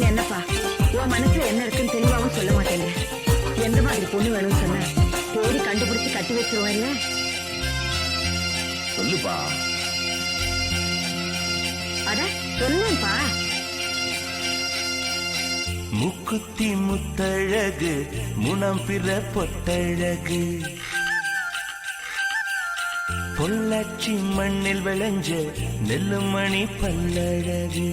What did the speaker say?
என்னப்பா உன் மனசுல என்ன இருக்குன்னு தெளிவாவும் சொல்ல மாட்டேங்க. எந்த மாதிரி பொண்ணு வேணும்னு சொன்ன தேடி கண்டுபிடிச்சு கட்டி வச்சிருவோம் இல்ல. சொல்லுப்பா. அட சொல்லுப்பா. முக்குத்தி முத்தழகு முனம் பிற பொட்டழகு பொள்ளாச்சி மண்ணில் விளைஞ்ச நெல்லுமணி பல்லழகு